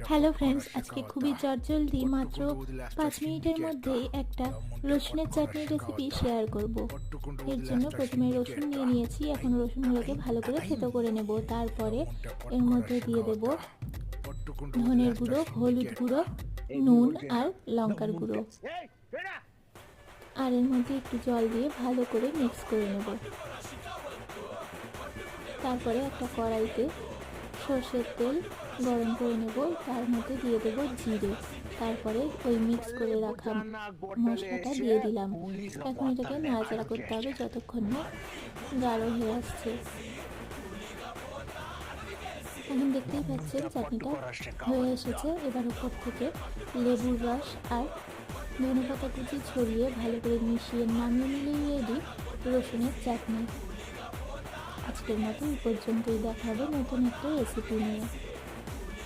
Hello friends, আজকে খুবই চটজলদি মাত্র 5 মিনিটের মধ্যেই একটা রসুনের চাটনির রেসিপি শেয়ার করব। এর জন্য প্রথমে রসুন নিয়ে নিয়েছি। এখন রসুনগুলোকে ভালো করে থেতো করে নেব। তারপরে এর মধ্যে দিয়ে দেব ধনের গুঁড়ো, হলুদ গুঁড়ো, নুন আর লঙ্কার গুঁড়ো। আর এর মধ্যে একটু জল দিয়ে ভালো করে মিক্স করে নেব। তারপরে একটা কড়াইতে সর্ষের তেল গরম করে নেব। তার মধ্যে দিয়ে দেব জিরে। তারপরে ওই মিক্স করে রাখা মশলাটা দিয়ে দিলাম। এখন এটাকে নাড়াচাড়া করতে হবে যতক্ষণ না গাঢ় হয়ে আসছে। এখন দেখতেই পাচ্ছেন চাটনিটা হয়ে এসেছে। এবার উপর থেকে লেবুর রস আর ধনেপাতা কুচি ছড়িয়ে ভালো করে মিশিয়ে নামিয়ে নিলেই রেডি রসুনের চাটনি। আজকের মতো এই পর্যন্তই। দেখা হবে নতুন একটা রেসিপি নিয়ে।